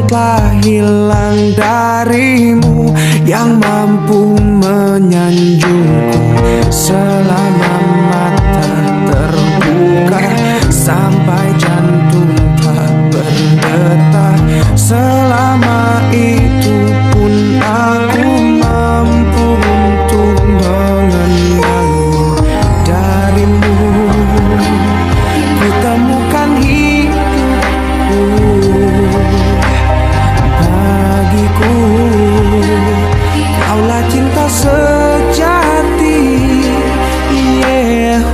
telah hilang darimu, yang mampu menyanjungku selama mata terbuka, sampai jantung tak berdetak. Selama itu pun aku mampu untuk mengenalmu. Darimu kutemukan hidupku, bagiku kaulah cinta sejati. Yeah.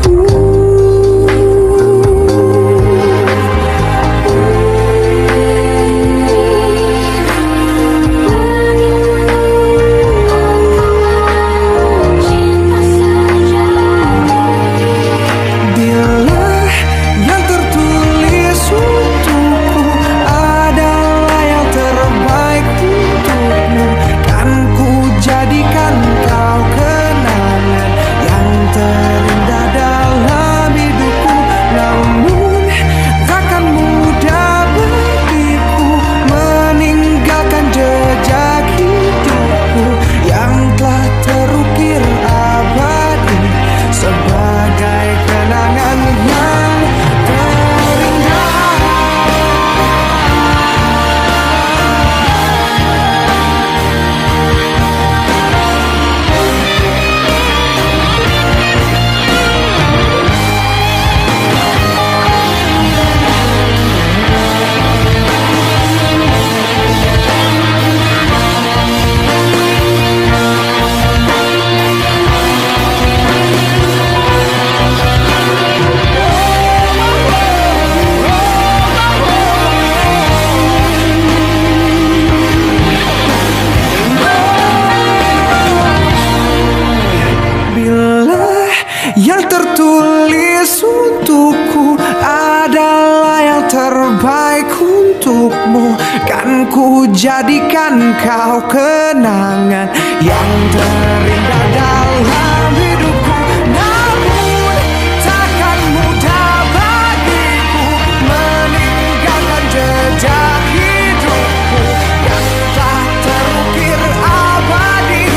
Yang tertulis untukku adalah yang terbaik untukmu, kan ku jadikan kau kenangan yang terindah dalam hidupku. Namun takkan mudah bagiku meninggalkan jejak hidupku yang tak terukir abadi,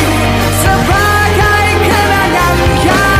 sebagai kenangan yang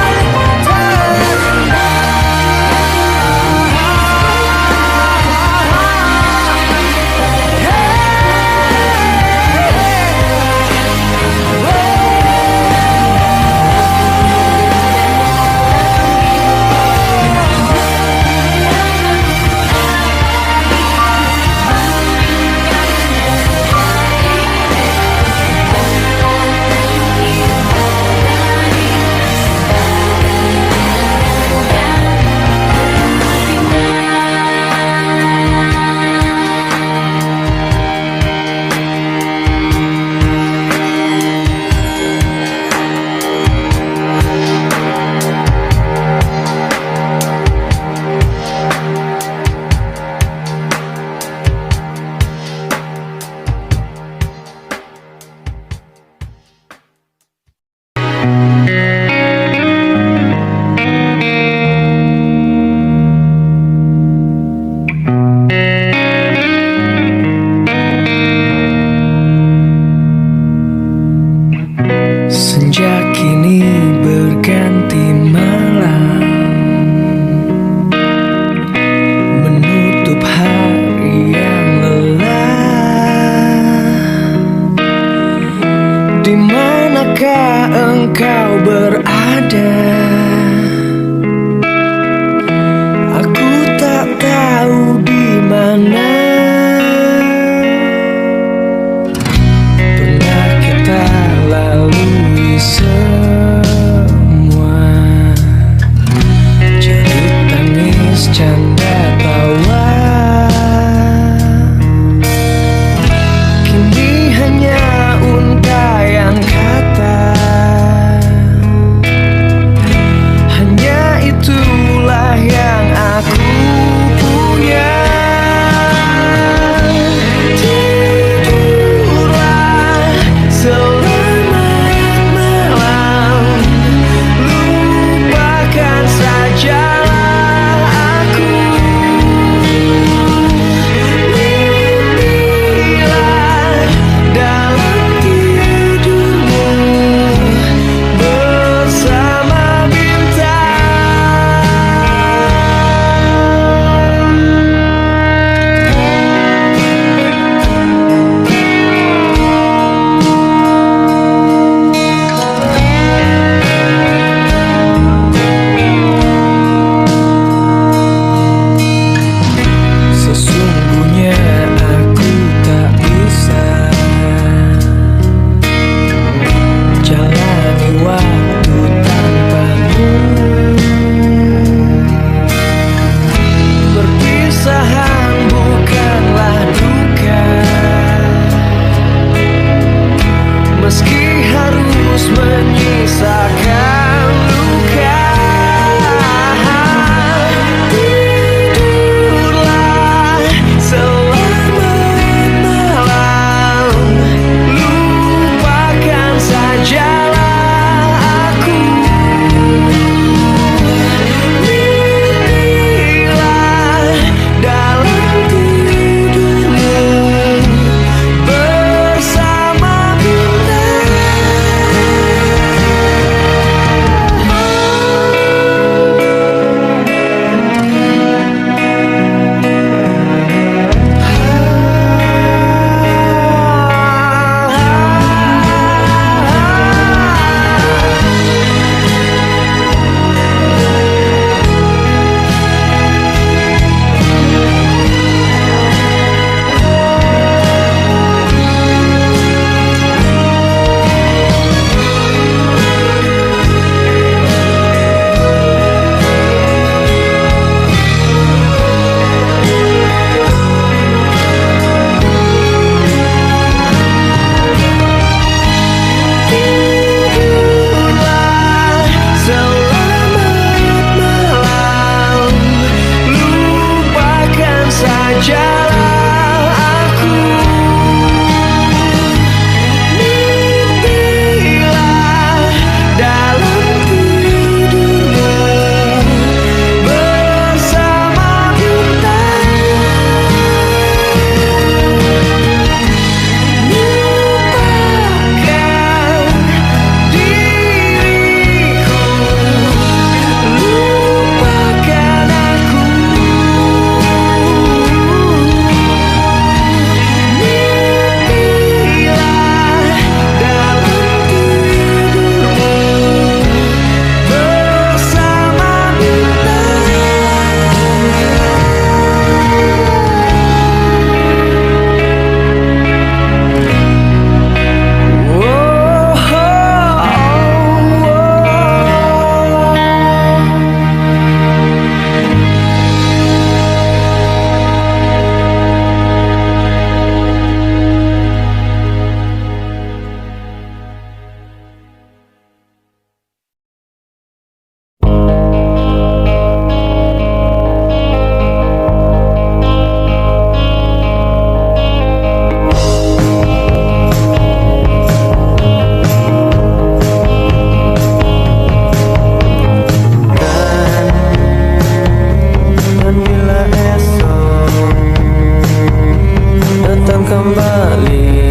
kembali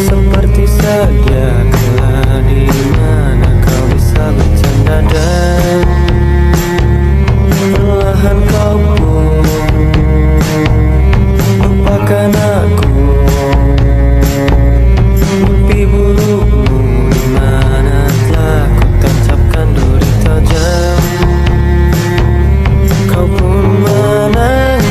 seperti sedia kala, di mana kau bisa bercanda dan perlahan kau pun lupakan aku. Mimpi burukmu di mana telah ku tancapkan duri tajam. Kau pun menangis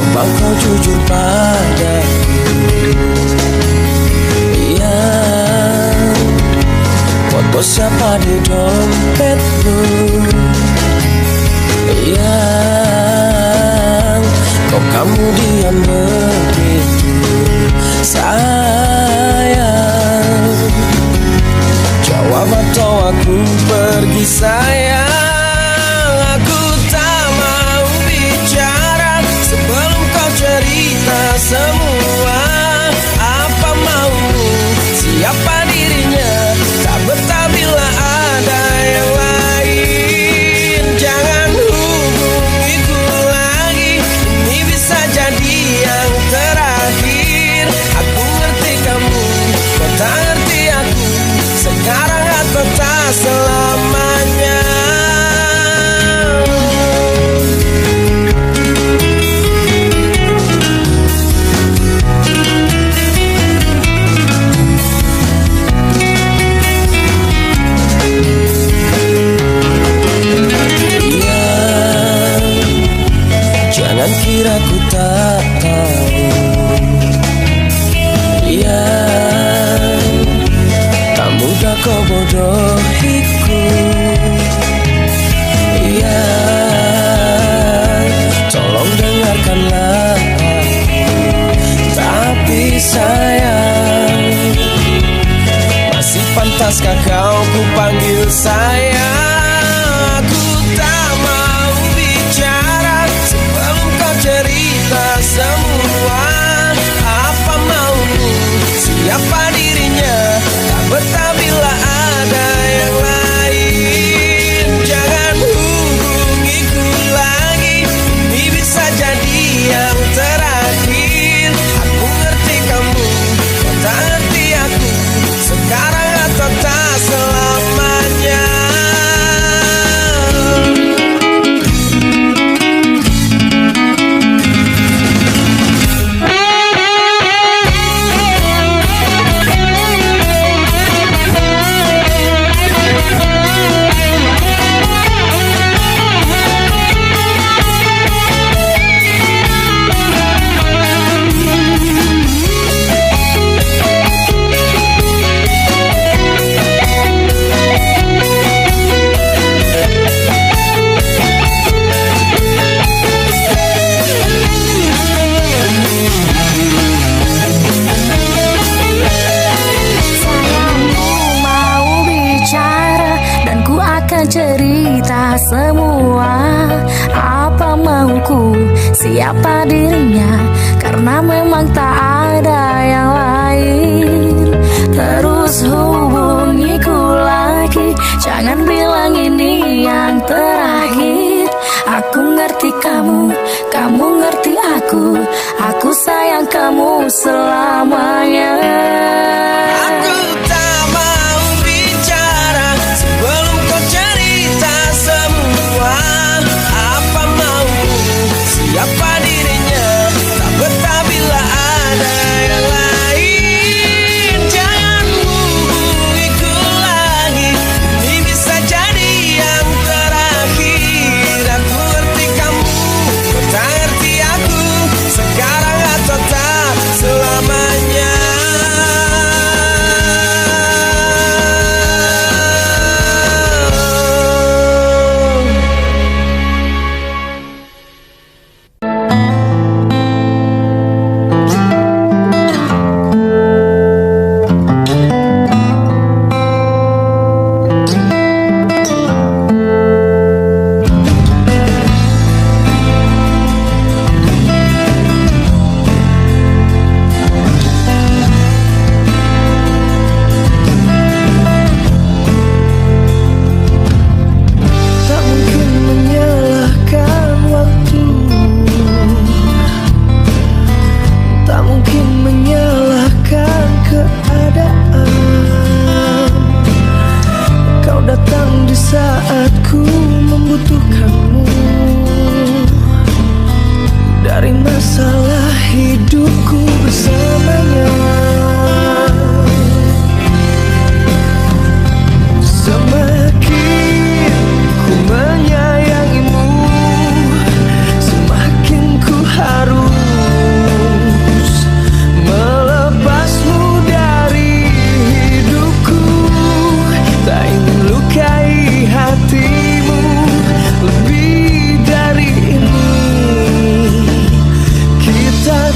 Coba kau jujur padaku. Foto siapa di dompetmu yang kok kamu diam begitu sayang? Jawab atau aku pergi sayang. Aku tak mau bicara sebelum kau cerita semua. Apa maumu, siapa dirinya, tak betah bila ada yang lain. Jangan hubungiku lagi, ini bisa jadi yang terakhir. Aku ngerti kamu, kau tak ngerti aku, sekarang atau tak selamanya. Jangan kira ku tak tahu, ya, tak mudah kau bodohiku, ya. Tolong dengarkanlah aku, tapi sayang, masih pantaskah kau ku panggil sayang? Aku tak mau bicara sebelum kau cerita semua. Apa maumu, siapa dirinya, tak betah bila ada yang lain. Jangan hubungiku lagi, ini bisa jadi yang terakhir. Aku ngerti kamu, kau tak ngerti aku, sekarang atau tak selamanya. Cerita semua apa mauku, siapa dirinya, karena memang tak ada yang lain. Terus hubungiku lagi, jangan bilang ini yang terakhir. Aku ngerti kamu, kamu ngerti aku sayang kamu selamanya. Aku tak mau bicara sebelum kau cerita semua. Apa maumu, siapa dirinya, tak betah bila ada yang lain. Jangan hubungiku lagi, ini bisa jadi yang terakhir. Aku ngerti kamu, kau tak ngerti aku, sekarang atau tak selamanya.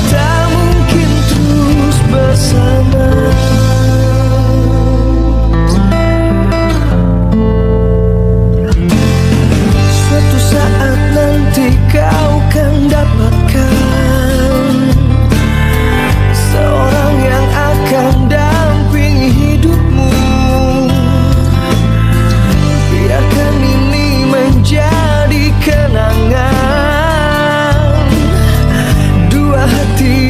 tak mungkin terus bersama. Suatu saat nanti kau kan dapatkan seorang yang akan dampingi hidupmu. Biarkan ini menjadi kenangan dua hati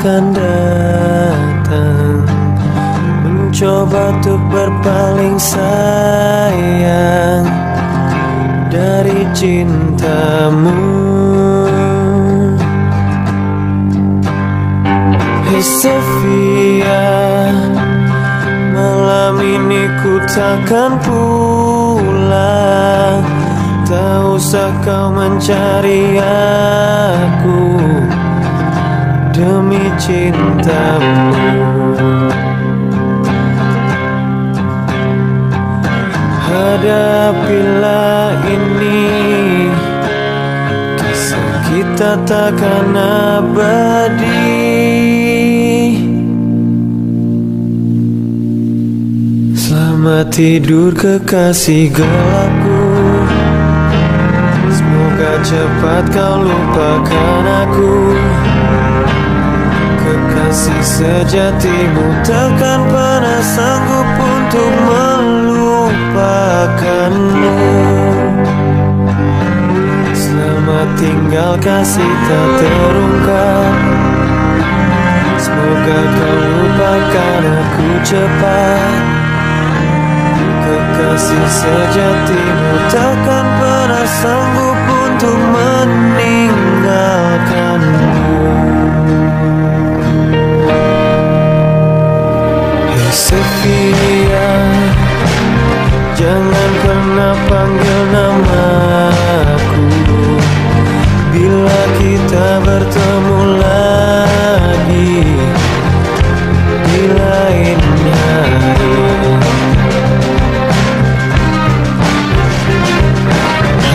akan datang, mencoba untuk berpaling sayang dari cintamu. Hey Sofia, malam ini ku takkan pulang. Tak usah kau mencari aku demi cintamu. Hadapilah ini, kisah kita takkan abadi. Selamat tidur kekasih gelapku, semoga cepat kau lupakan aku. Kekasih sejatimu takkan pernah sanggup untuk melupakanmu. Selamat tinggal kasih tak terungkap, semoga kau lupakan aku cepat. Kekasih sejatimu takkan pernah sanggup untuk meninggalkanmu. Hey Sofia, jangan pernah panggil namaku bila kita bertemu lagi di lain hari.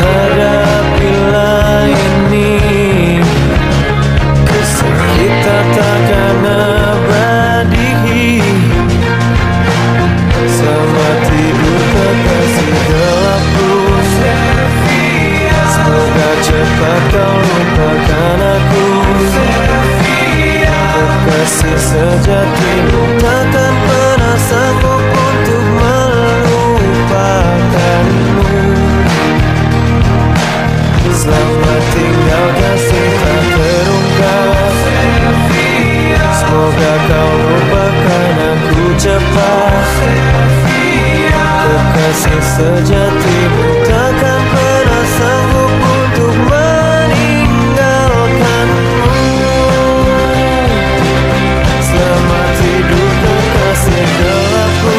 Hadapilah ini, kisah kita takkan abadi. Selamat tidur kekasih gelapku, semoga cepat kau lupakan aku. Kekasih sejatimu takkan pernah sanggup untuk melupakanmu. Selamat tinggal kasih tak terungkap, semoga kau lupakan aku cepat. Kekasih sejatimu takkan pernah sanggup untuk meninggalkanmu. Selamat tidur kekasih gelapku,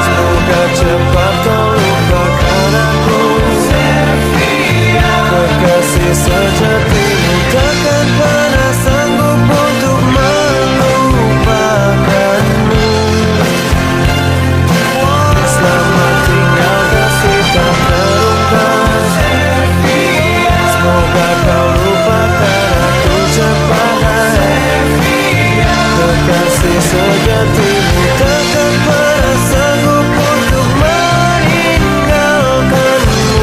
semoga cepat kau lupakan aku. Kekasih sejatimu takkan pernah sanggup untuk melupakanmu. Selamat tinggal kasih tak terungkap, semoga kau lupakan aku cepat. Kekasih sejatimu takkan pernah sanggup untuk meninggalkanmu.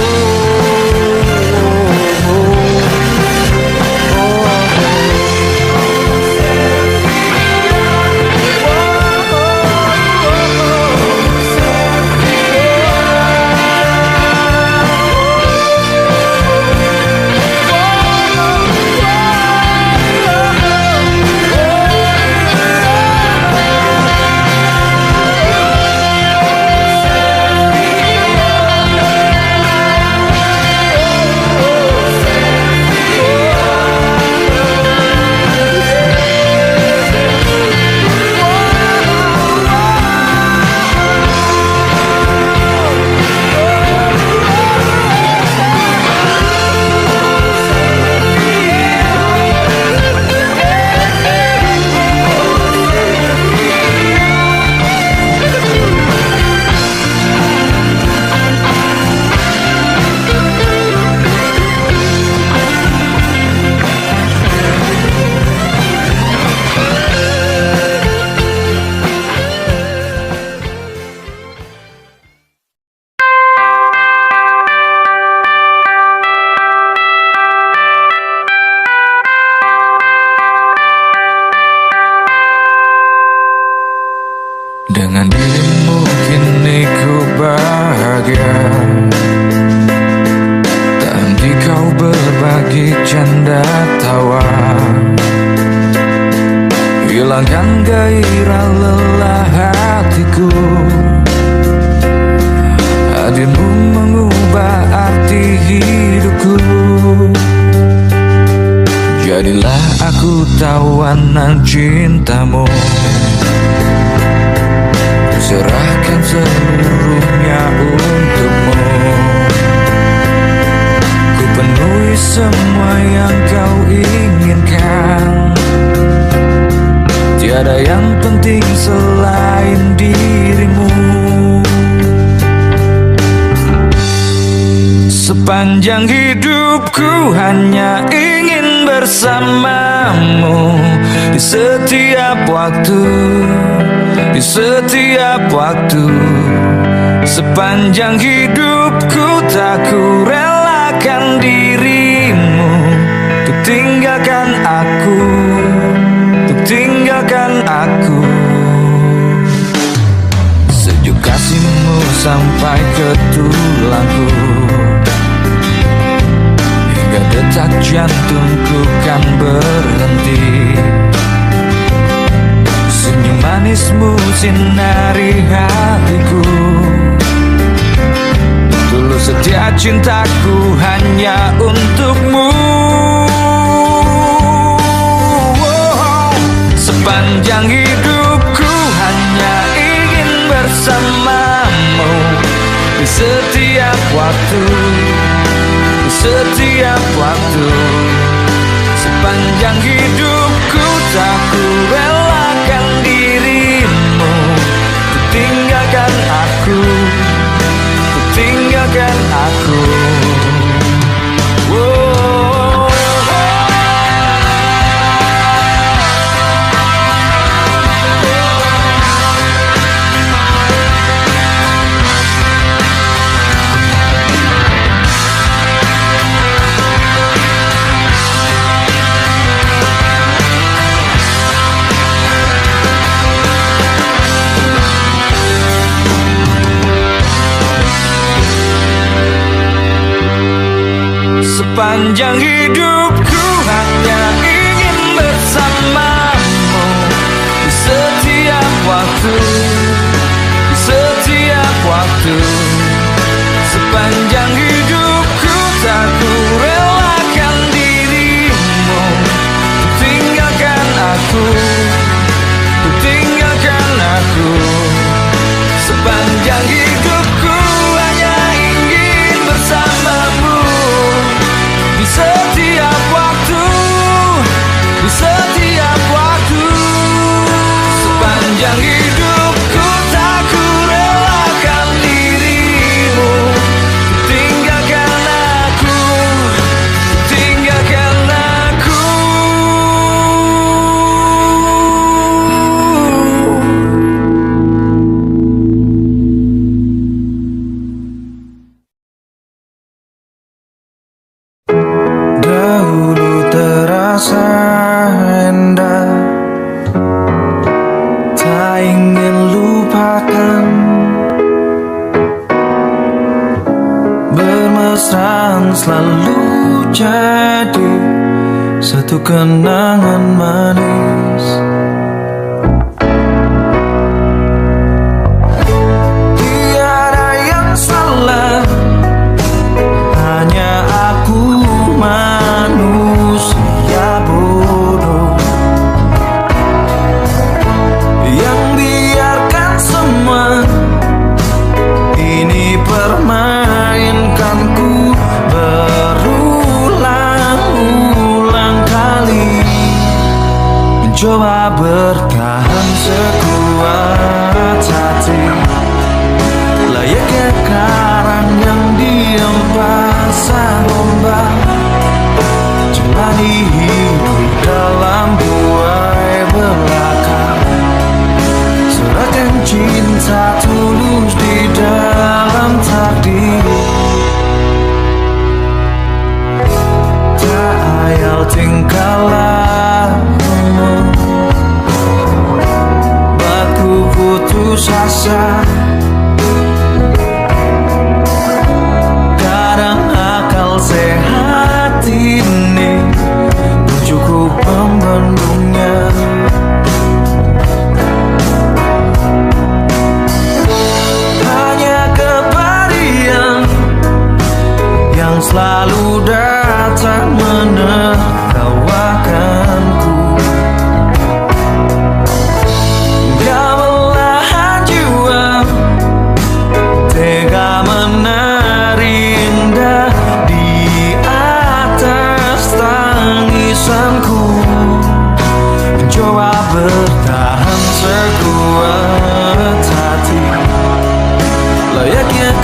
Dengan dirimu kini ku bahagia, tak henti kau berbagi canda tawa. hilangkan gairah lelah hatiku. Hadirmu mengubah arti hidupku. Jadilah aku tawanan cintamu. Serahkan seluruhnya untukmu. Ku penuhi semua yang kau inginkan. Tiada yang penting selain dirimu. Sepanjang hidupku hanya ingin bersamamu. Di setiap waktu, di setiap waktu. Sepanjang hidupku tak ku relakan dirimu. Untuk tinggalkan aku, untuk tinggalkan aku. Sejuk kasihmu sampai ke tulangku. Hingga detak jantungku kan berhenti. Senyum manismu sinari hatiku. Tulus setia cintaku hanya untukmu. Sepanjang hidupku hanya ingin bersamamu. Di setiap waktu, di setiap waktu. Sepanjang hidupku tak ku relakan dirimu. Ku tinggalkan aku, ku tinggalkan aku. Sepanjang hidupku hanya ingin bersamamu. Di setiap waktu, di setiap waktu. Sepanjang hidupku tak ku relakan dirimu. Ku tinggalkan aku, ku tinggalkan aku. Sepanjang hidupku hanya ingin bersamamu. Di setiap waktu, di setiap waktu. Sepanjang hidupku tak ku relakan dirimu. Ku tinggalkan aku, ku tinggalkan aku. Dahulu terasa indah, tak ingin lupakan. Bermesraan selalu jadi satu kenangan manis. Tiada yang salah, hanya aku manusia bodoh yang biarkan semua ini permainkanku berulang-ulang kali. Mencoba bertahan sekuat hati, layaknya karang yang dihempaskan ombak. Jalani hidup dalam buai belaka. Serahkan cinta tulus di dalam takdir. Tak ayal tingkah lakumu, buatku putus asa. Kadang akal sehat ini belum cukup membendungnya.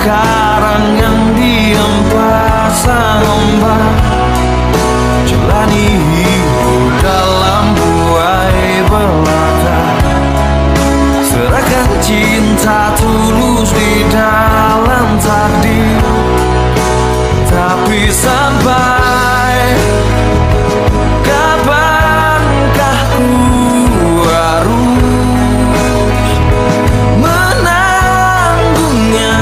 karang yang diam pasang ombak, jalani hidup dalam buai belaka. Serahkan cinta tulus di dalam takdir. Tapi sampai kapankah ku harus menanggungnya?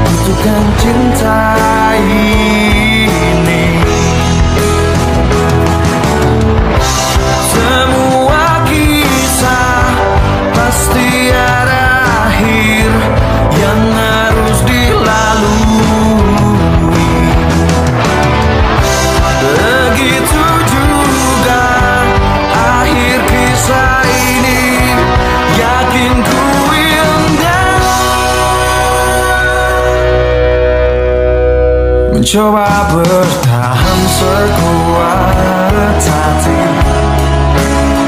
Butuhkan cinta ini. Semua kisah pasti ada akhir yang harus dilalui. Begitu juga akhir kisah ini, yakin ku indah. Mencoba bertahan sekuat hati,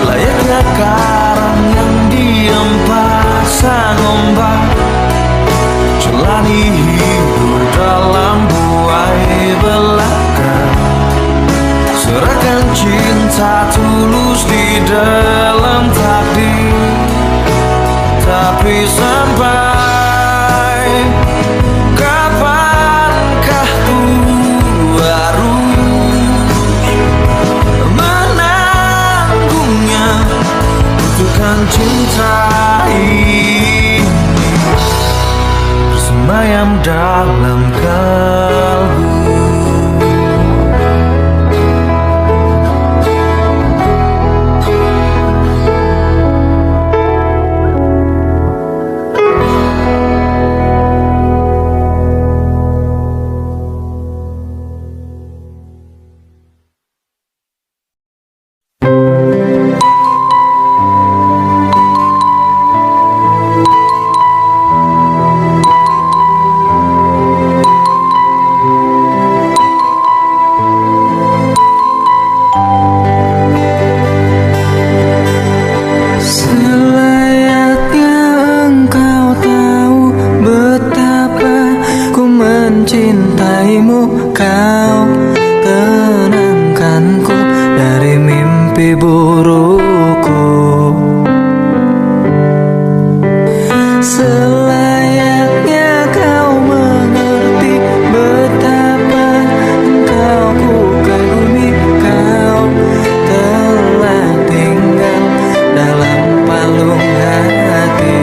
layaknya karang yang diam pasang ombak, jalani hidup dalam buai belaka. Serahkan cinta tulus di dalam takdir. Tapi sampai kapankah ku harus menanggungnya? Butuhkan cinta ini bersemayam dalam kalbu. Mencintaimu, kau tenangkanku dari mimpi burukku. Selayaknya kau mengerti betapa engkau ku kagumi. Kau telah tinggal dalam palung hati.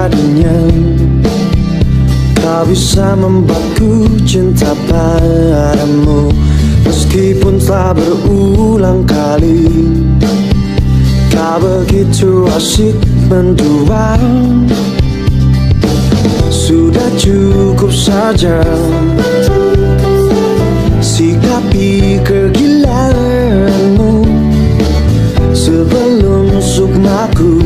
jadinya kau bisa membuatku cinta padamu. Meskipun telah berulang kali kau begitu asik mendua, sudah cukup saja sikapi kegilaanmu sebelum sukmaku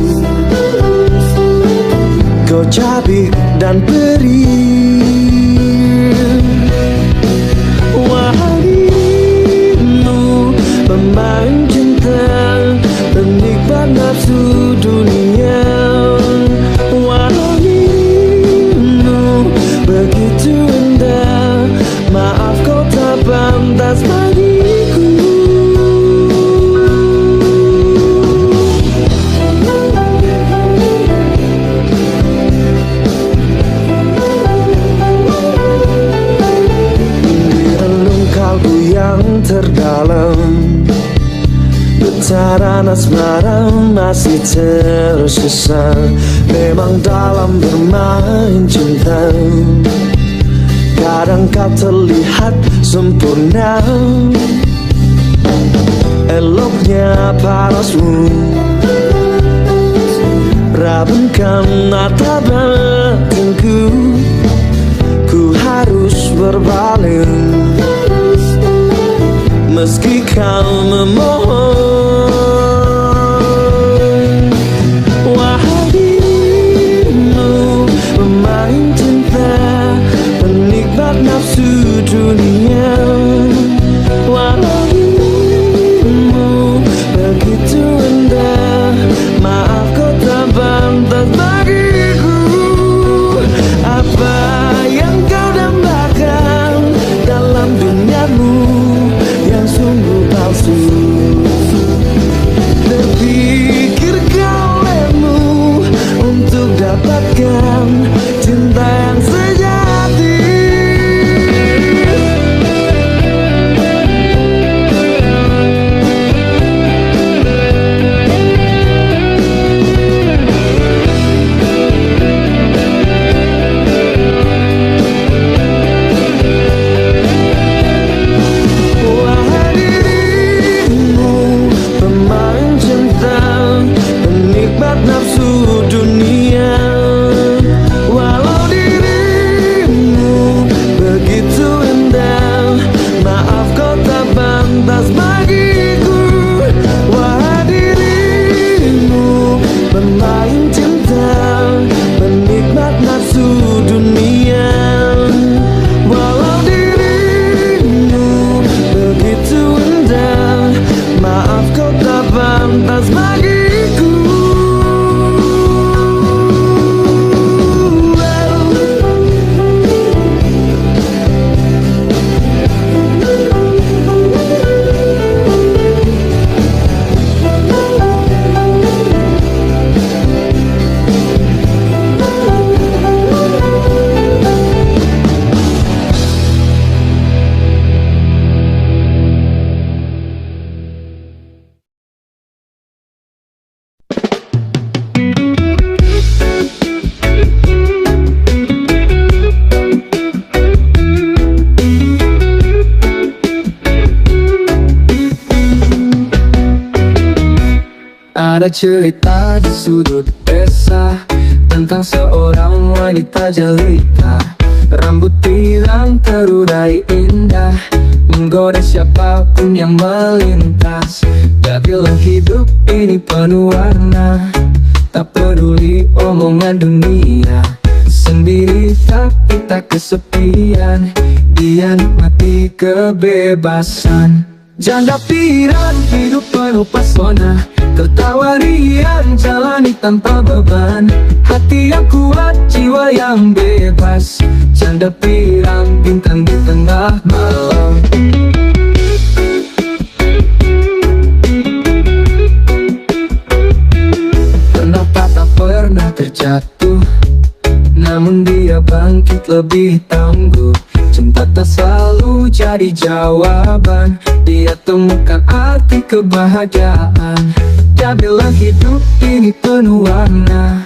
kau cabik dan perih. Wahaimu pemain cinta, penikmat nafsu dunia. Wahaimu begitu indah, maaf kau tak pantas bagiku. Yang terdalam, getaran asmara masih tersisa. Memang dalam bermain cinta kadang kau terlihat sempurna. Eloknya parasmu rabunkan mata batinku, ku harus berpaling meski kau memohon. Wahaimu pemain cinta, penikmat nafsu dunia. Wahaimu begitu indah, maaf kau tak pantas bagiku. Apa yang kau dambakan dalam duniamu yang sungguh palsu? Terpikirkah olehmu untuk dapatkan cinta yang sejati? Ada cerita di sudut desa tentang seorang wanita jelita, rambut pirang terurai indah, menggoda siapapun yang melintas. Dia bilang hidup ini penuh warna, tak peduli omongan dunia. Sendiri tapi tak kesepian, dia nikmati kebebasan. Janda pirang hidup penuh pesona, tertawa riang jalani tanpa beban. Hati yang kuat, jiwa yang bebas. Janda pirang bintang di tengah malam. Kenapa tak pernah terjatuh, namun dia bangkit lebih tangguh. Cinta tak selalu jadi jawaban, dia temukan arti kebahagiaan. Dia bilang hidup ini penuh warna,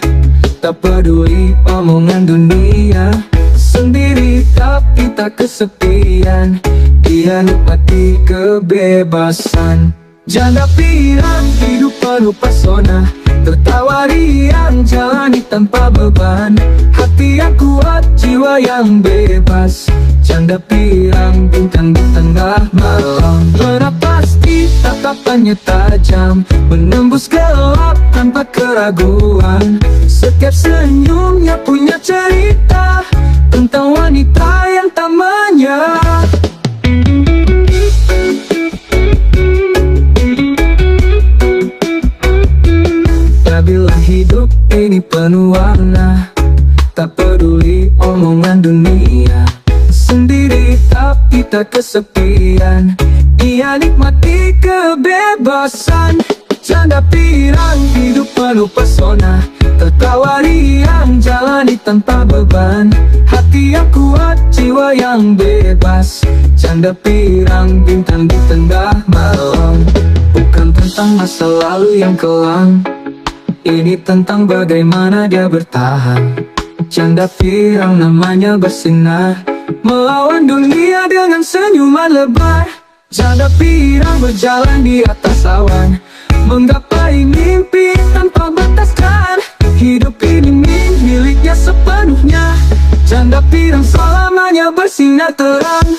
Tak peduli omongan dunia, sendiri tapi tak kesepian. Dia nikmati kebebasan. Janda pirang hidup penuh pesona, tertawa riang jalani tanpa beban. Hati yang kuat, jiwa yang bebas. Janda pirang bintang di tengah malam. Bernapas di tatapannya tajam, menembus gelap tanpa keraguan. Setiap senyumnya punya cerita tentang wanita yang tak menyerah. Bila hidup ini penuh warna, tak peduli omongan dunia, sendiri tapi tak kesepian. Ia nikmati kebebasan. Janda pirang hidup penuh pesona, tertawa riang jalani tanpa beban. Hati yang kuat, jiwa yang bebas. Janda pirang bintang di tengah malam. Bukan tentang masa lalu yang kelam, ini tentang bagaimana dia bertahan. Janda pirang namanya bersinar, melawan dunia dengan senyuman lebar. Janda pirang berjalan di atas awan, menggapai mimpi tanpa bataskan. Hidup ini miliknya sepenuhnya. Janda pirang selamanya bersinar terang.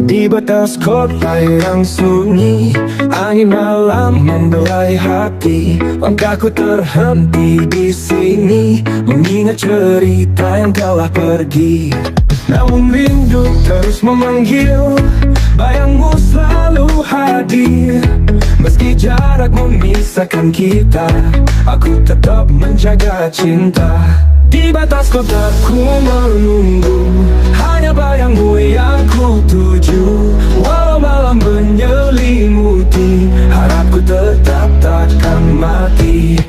Di batas kota yang sunyi, angin malam membelai hati. Langkahku terhenti di sini, mengingat cerita yang telah pergi. Namun rindu terus memanggil, bayangmu selalu hadir. Meski jarak memisahkan kita, aku tetap menjaga cinta. Di batas kotaku menunggu, hanya bayangmu yang ku tuju. Walau malam menyelimuti, harapku tetap takkan mati.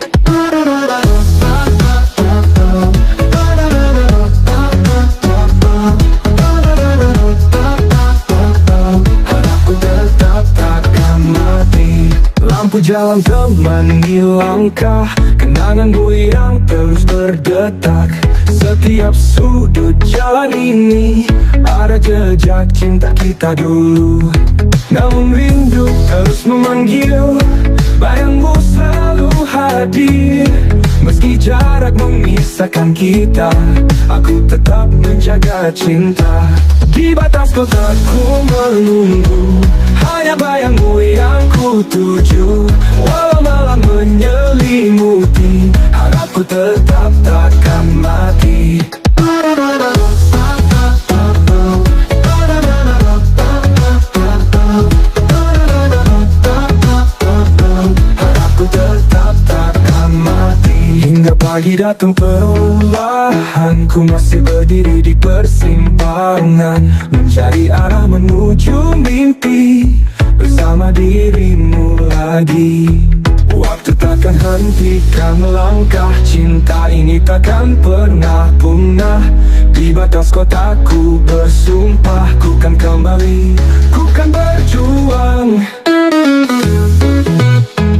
Harapku tetap takkan mati. Lampu jalan temani langkah, kenanganmu yang terus berdetak. Setiap sudut jalan ini ada jejak cinta kita dulu. Namun rindu terus memanggil, bayangmu selalu hadir. Meski jarak memisahkan kita, aku tetap menjaga cinta. Di batas kotaku menunggu, hanya bayangmu yang ku tuju. Walau malam menyelimuti, harapku tetap takkan mati. Harapku tetap takkan mati. Hingga pagi datang perlahan, ku masih berdiri di persimpangan, mencari arah menuju mimpi bersama dirimu lagi. Waktu takkan hentikan langkah, cinta ini takkan pernah punah. Di batas kotaku bersumpah, ku kan kembali, ku kan berjuang.